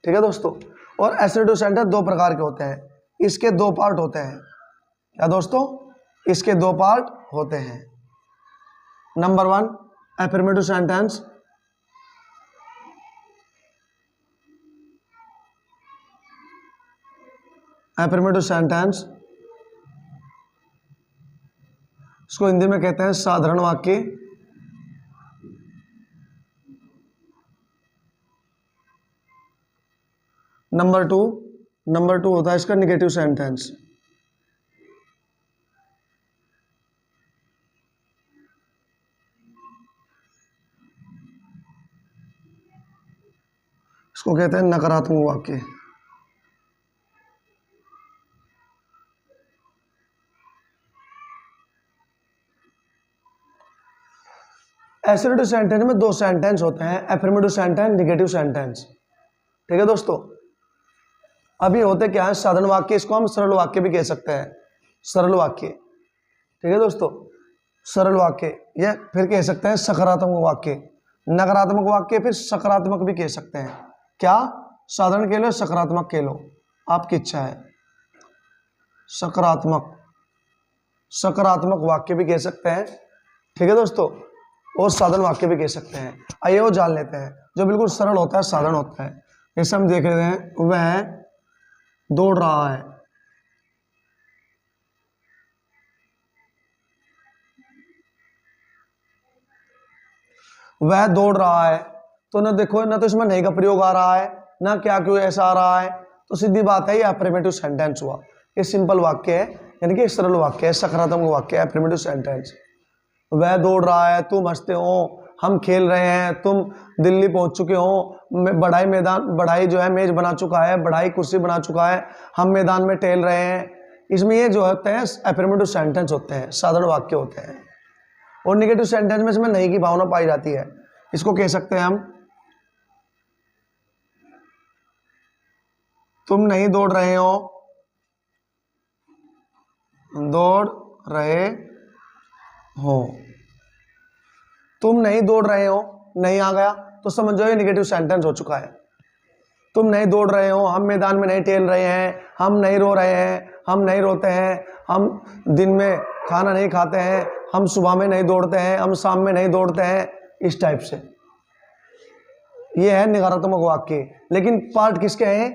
ठीक है दोस्तों। और एसोसिएटिव सेंटेंस दो प्रकार के होते हैं, इसके दो पार्ट होते हैं। क्या दोस्तों? इसके दो पार्ट होते हैं। Number 1 affirmative sentence, affirmative sentence इसको हिंदी में कहते हैं साधारण वाक्य। नंबर टू होता है इसका निगेटिव सेंटेंस। इसको कहते हैं नकारात्मक वाक्य। एफर्मेटिव सेंटेंस में दो सेंटेंस होते हैं, एफर्मेटिव सेंटेंस, निगेटिव सेंटेंस। ठीक है दोस्तों। अभी होते क्या है, साधारण वाक्य, इसको हम सरल वाक्य भी कह सकते हैं, सरल वाक्य। ठीक है दोस्तों, सरल वाक्य, या फिर कह सकते हैं सकारात्मक वाक्य, नकारात्मक वाक्य, फिर सकारात्मक भी कह सकते हैं। क्या? साधारण कह लो, सकारात्मक कह लो, आपकी इच्छा है। सकारात्मक वाक्य भी कह सकते हैं। ठीक है दोस्तों, और साधारण वाक्य भी कह सकते हैं। आइए वो जान लेते हैं। जो बिल्कुल सरल होता है, साधारण होता है, जैसे हम देख रहे हैं, वह दौड़ रहा है। वह दौड़ रहा है, तो ना देखो, ना तो इसमें नहीं का प्रयोग आ रहा है, ना क्या क्यों ऐसा आ रहा है, तो सीधी बात है ये अफर्मेटिव सेंटेंस हुआ। ये सिंपल वाक्य है, यानी कि सरल वाक्य है, सकारात्मक वाक्य है, अफर्मेटिव सेंटेंस। वह दौड़ रहा है, तुम हंसते हो, हम खेल रहे हैं, तुम दिल्ली पहुंच चुके हो, बढ़ाई जो है मेज बना चुका है, बढ़ाई कुर्सी बना चुका है, हम मैदान में टहल रहे हैं। इसमें ये जो होते हैं अफर्मेटिव सेंटेंस होते हैं, साधारण वाक्य होते हैं। और निगेटिव सेंटेंस में इसमें नहीं की भावना पाई जाती है। इसको कह सकते हैं हम, तुम नहीं दौड़ रहे हो, दौड़ रहे हो। तुम नहीं दौड़ रहे हो, नहीं आ गया तो समझो ये निगेटिव सेंटेंस हो चुका है। तुम नहीं दौड़ रहे हो, हम मैदान में नहीं टहल रहे हैं, हम नहीं रो रहे हैं, हम नहीं रोते हैं, हम दिन में खाना नहीं खाते हैं, हम सुबह में नहीं दौड़ते हैं, हम शाम में नहीं दौड़ते हैं, इस टाइप से। ये है नकारात्मक वाक्य। लेकिन पार्ट किसके हैं?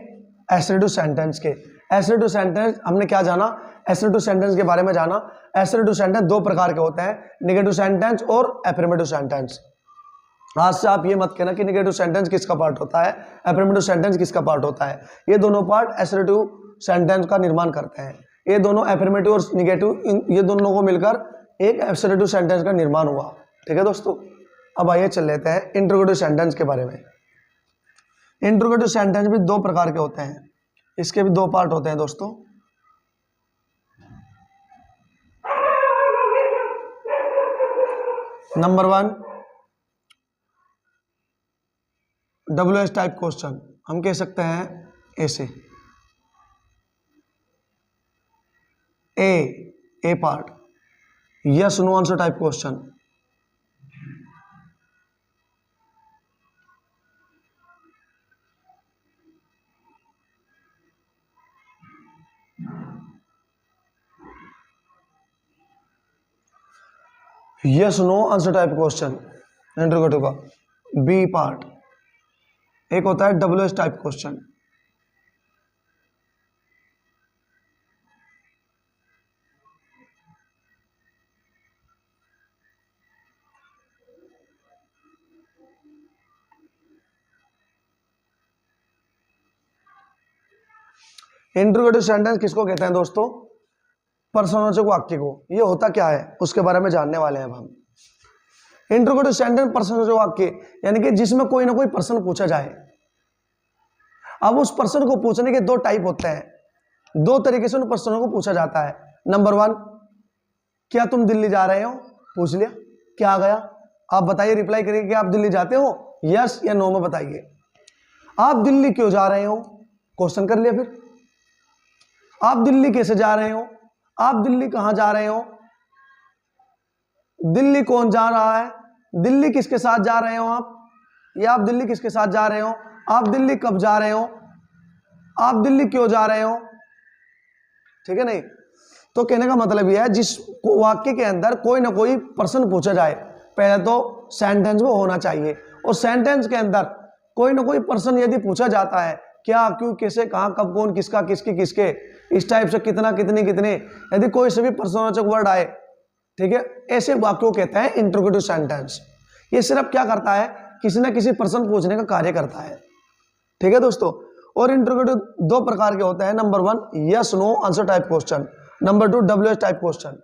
एसोसिएटिव सेंटेंस के। एसोसिएटिव सेंटेंस हमने क्या जाना? एसोसिएटिव सेंटेंस के बारे में जाना। एसोसिएटिव सेंटेंस दो प्रकार के होते हैं, निगेटिव सेंटेंस और अफर्मेटिव सेंटेंस। आज से आप ये मत कहना कि निगेटिव सेंटेंस किसका पार्ट होता है, अफर्मेटिव सेंटेंस किसका पार्ट होता है। ये दोनों पार्ट एसोसिएटिव सेंटेंस का निर्माण करते हैं। ये दोनों अफर्मेटिव और निगेटिव, ये दोनों को मिलकर एक एसोसिएटिव सेंटेंस का निर्माण हुआ। ठीक है दोस्तों। अब आइए चल लेते हैं इंटरोगेटिव सेंटेंस के बारे में। इंटरोगेटिव सेंटेंस भी दो प्रकार के होते हैं, इसके भी दो पार्ट होते हैं दोस्तों। नंबर 1 WH टाइप क्वेश्चन, हम कह सकते हैं ऐसे, A part, yes no answer type question. Yes no answer type question interrogative का। बी पार्ट, एक होता है WH type question. Interrogative sentence किसको कहते हैं दोस्तों? प्रश्नवाचक वाक्य को। ये होता क्या है उसके बारे में जानने वाले हैं अब हम। इंटरोगेटिव सेंटेंस प्रश्नवाचक वाक्य, यानी कि जिसमें कोई ना कोई प्रश्न पूछा जाए। अब उस प्रश्न को पूछने के दो टाइप होते हैं, दो तरीके से उन प्रश्नों को पूछा जाता है। नंबर 1, क्या तुम दिल्ली जा रहे हो? पूछ लिया, क्या आ गया? आप बताइए, रिप्लाई करिए कि आप दिल्ली जाते हो, यस या नो में बताइए। आप दिल्ली क्यों जा रहे हो? क्वेश्चन कर लिया। फिर आप दिल्ली कैसे जा रहे हो? आप दिल्ली कहां जा रहे हो? दिल्ली कौन जा रहा है? दिल्ली किसके साथ जा रहे हो आप? या आप दिल्ली किसके साथ जा रहे हो? आप दिल्ली कब जा रहे हो? आप दिल्ली क्यों जा रहे हो, ठीक है नहीं। तो कहने का मतलब यह है जिस वाक्य के अंदर कोई ना कोई प्रश्न पूछा जाए, पहले तो सेंटेंस वो होना चाहिए, और सेंटेंस के अंदर कोई ना कोई प्रश्न यदि पूछा जाता है, क्या, क्यों, कैसे, कहाँ, कब, कौन, किसका, किसकी, किसके, इस टाइप से, कितना, कितनी, कितने, यदि कोई से भी प्रश्नवाचक वर्ड आए, ठीक है, ऐसे वाक्यों को कहते हैं इंट्रोगेटिव सेंटेंस। ये सिर्फ क्या करता है, किसी ना किसी प्रश्न पूछने का कार्य करता है, ठीक है दोस्तों। और इंट्रोगेटिव दो प्रकार के होते हैं, number 1 yes no answer type question, number 2 WH type question.